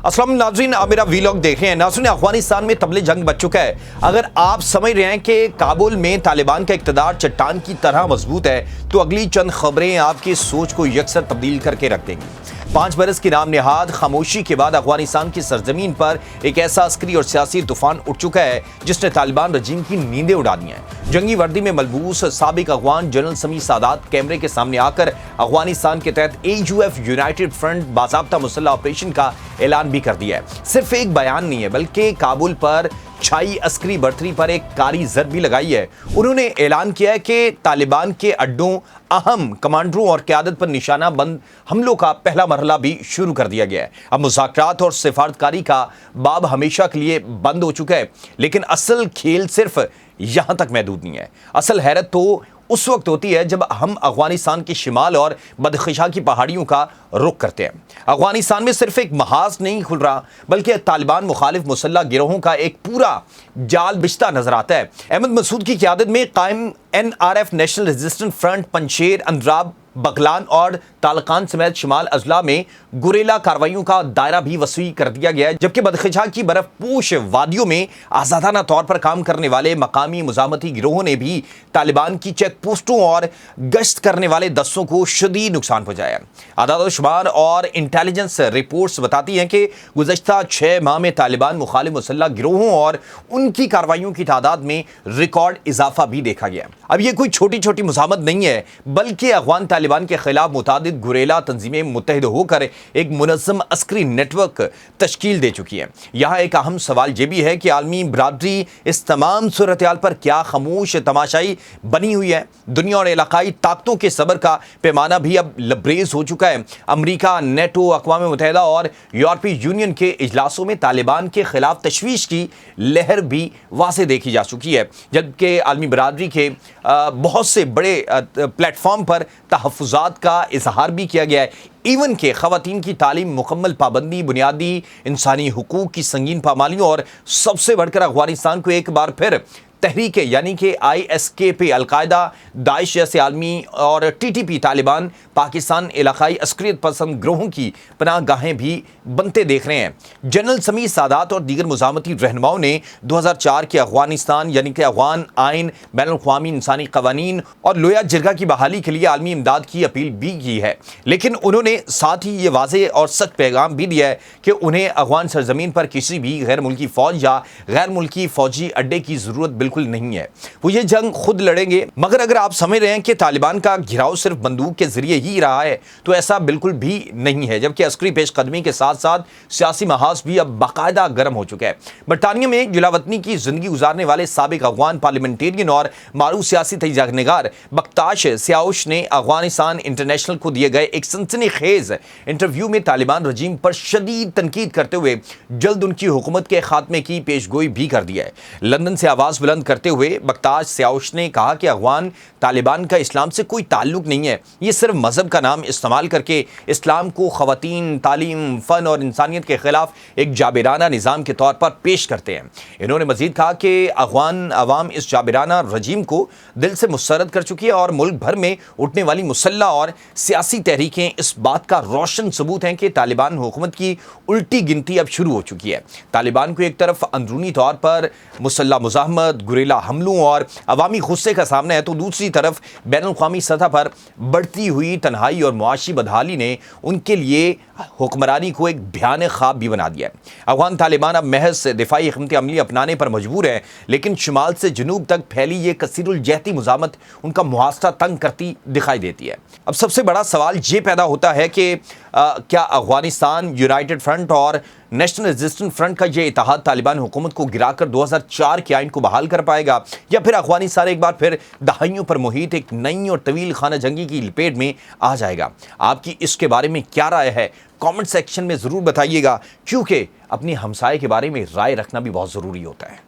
अस्सलाम नाज़रीन, आप मेरा वीलॉग देख रहे हैं। नाज़रीन, अफगानिस्तान में तबले जंग बच चुका है। अगर आप समझ रहे हैं कि काबुल में तालिबान का इक़्तिदार चट्टान की तरह मजबूत है, तो अगली चंद खबरें आपकी सोच को यकसर तब्दील करके रख देंगी। 5 बरस की नाम नेहाद खामोशी के बाद अफगानिस्तान की सरजमीन पर एक ऐसा अस्करी और सियासी तूफान उठ चुका है जिसने तालिबान रजीम की नींदें उड़ा दी हैं। जंगी वर्दी में मलबूस साबिक अफगान जनरल समी सादात कैमरे के सामने आकर अफगानिस्तान के तहत AUF यूनाइटेड फ्रंट बाज़ाब्ता मुसल्लह ऑपरेशन का ऐलान भी कर दिया है। सिर्फ एक बयान नहीं है, बल्कि काबुल पर छाई अस्करी बर्तरी पर एक कारी जर भी लगाई है। उन्होंने ऐलान किया है कि तालिबान के अड्डों, अहम कमांडरों और क़यादत पर निशाना बंद हमलों का पहला मरहला भी शुरू कर दिया गया है। अब मुज़ाकरात और सिफारतकारी का बाब हमेशा के लिए बंद हो चुका है, लेकिन असल खेल सिर्फ यहाँ तक महदूद नहीं है। असल हैरत तो उस वक्त होती है जब हम अफगानिस्तान के शिमाल और बदख्शां की पहाड़ियों का रुख करते हैं। अफगानिस्तान में सिर्फ एक महाज नहीं खुल रहा, बल्कि तालिबान मुखालिफ मुसल्लह गिरोहों का एक पूरा जाल बिछता नजर आता है। अहमद मसूद की क़यादत में कायम NRF National Resistance Front Panjshir, Andarab, Baghlan और तालकान समेत शिमाल अजला में गुरेला कार्रवाइयों का दायरा भी वसी कर दिया गया है, जबकि बदख्शां की बर्फ पोश वादियों में आज़ादाना तौर पर काम करने वाले मकामी मुजामती गिरोहों ने भी तालिबान की चेक पोस्टों और गश्त करने वाले दस्तों को शदीद नुकसान पहुंचाया। आदाद शुमार और इंटेलिजेंस रिपोर्ट्स बताती हैं कि गुज़श्ता 6 माह में तालिबान मुखालिफ मुसल्लह गिरोहों और उनकी कार्रवाइयों की तादाद में रिकॉर्ड इजाफा भी देखा गया। अब ये कोई छोटी छोटी मुज़ामत नहीं है, बल्कि अफगान तालिबान के खिलाफ मुतादिद गुरेला तंजीमें मुत्तहिद होकर एक मुनज़्ज़म अस्करी नेटवर्क तश्कील दे चुकी है। यहाँ एक अहम सवाल ये भी है कि आलमी बरादरी इस तमाम सूरत-ए-हाल पर क्या खामोश तमाशाई बनी हुई है। दुनिया और इलाकाई ताकतों के सब्र का पैमाना भी अब लबरेज हो चुका है। अमरीका, नेटो, अक़वाम मुत्तहिदा और यूरोपीय यूनियन के इजलासों में तालिबान के खिलाफ तशवीश की लहर भी वाज़ेह देखी जा चुकी है, जबकि आलमी बरादरी के बहुत से बड़े प्लेटफॉर्म पर तहफ़्फ़ुज़ात का इजहार भी किया गया है। इवन के ख़वातीन की तालीम, मुकम्मल पाबंदी, बुनियादी इंसानी हुकूक की संगीन पामालियों और सबसे बढ़कर अफगानिस्तान को एक बार फिर तहरीकें यानी कि ISKP, अलकायदा, दाइश जैसे आलमी और TTP तालिबान पाकिस्तान इलाकाई अस्करियत पसंद ग्रोहों की पनाह गाहें भी बनते देख रहे हैं। जनरल समी सादात और दीगर मुजामती रहनुमाओं ने 2004 के अफगानिस्तान यानी कि अफगान आइन, बैनुल-अक़वामी इंसानी क़वानीन और लोया जिरगा की बहाली के लिए आलमी इमदाद की अपील भी की है, लेकिन उन्होंने साथ ही ये वाज़ेह और सख्त पैगाम भी दिया है कि उन्हें अफगान सरजमीन पर किसी भी गैर मुल्की फ़ौज या गैर मुल्की फ़ौजी अड्डे की ज़रूरत बिल्कुल नहीं है। वो ये जंग खुद लड़ेंगे। मगर अगर आप समझ रहे हैं कि तालिबान का घिराव सिर्फ बंदूक के जरिए ही रहा है, तो ऐसा बिल्कुल भी नहीं है। जबकि अस्करी पेशकदमी के साथ साथ सियासी महाज भी अब बाकायदा गर्म हो चुका है। बरतानिया में जुलावतनी की जिंदगी गुजारने वाले साबिक अफगान पार्लियामेंटेरियन और मारूफ सियासी तजज़ियातनिगार बख्ताश सियाउश ने अफगानिस्तान इंटरनेशनल को दिए गए एक सनसनीखेज इंटरव्यू में तालिबान रजीम पर शदीद तनकीद करते हुए जल्द उनकी हुकूमत के खात्मे की पेशगोई भी कर दिया है। लंदन से आवाज़ बुलंद करते हुए बख्ताश सियाउश ने कहा कि अफगान तालिबान का इस्लाम से कोई ताल्लुक नहीं है। ये सिर्फ मजहब का नाम इस्तेमाल करके इस्लाम को ख़वातीन, तालीम, फ़न और इंसानियत के खिलाफ एक जाबिराना निज़ाम के तौर पर पेश करते हैं। इन्होंने मजीद कहा कि अफगान अवाम इस जाबिराना रजीम को दिल से मुस्तरद कर चुकी है और मुल्क भर में उठने वाली मुसल्लह और सियासी तहरीकें इस बात का रोशन सबूत हैं कि तालिबान हुकूमत की उल्टी गिनती अब शुरू हो चुकी है। तालिबान को एक तरफ अंदरूनी तौर पर मुसल्लह मुज़ाहमत, गुरेला हमलों और अवामी गुस्से का सामना है, तो दूसरी तरफ बैनुल-अक़वामी सतह पर बढ़ती हुई तन्हाई और मुआशी बदहाली ने उनके लिए हुक्मरानी को एक भयानक ख्वाब भी बना दिया है। अफगान तालिबान अब महज दिफाई हिकमत अमली अपनाने पर मजबूर है, लेकिन शुमाल से जनूब तक फैली ये कसीरुल जहती मुज़ामत उनका मुहासरा तंग करती दिखाई देती है। अब सबसे बड़ा सवाल ये पैदा होता है कि क्या अफगानिस्तान यूनाइटेड फ्रंट और नेशनल रेजिस्टेंस फ्रंट का ये इत्तेहाद तालिबान हुकूमत को गिराकर 2004 के आइन को बहाल कर पाएगा, या फिर अफगानिस्तान एक बार फिर दहाइयों पर मुहित एक नई और तवील खाना जंगी की लपेट में आ जाएगा? आपकी इसके बारे में क्या राय है? कमेंट सेक्शन में ज़रूर बताइएगा, क्योंकि अपनी हमसाये के बारे में राय रखना भी बहुत ज़रूरी होता है।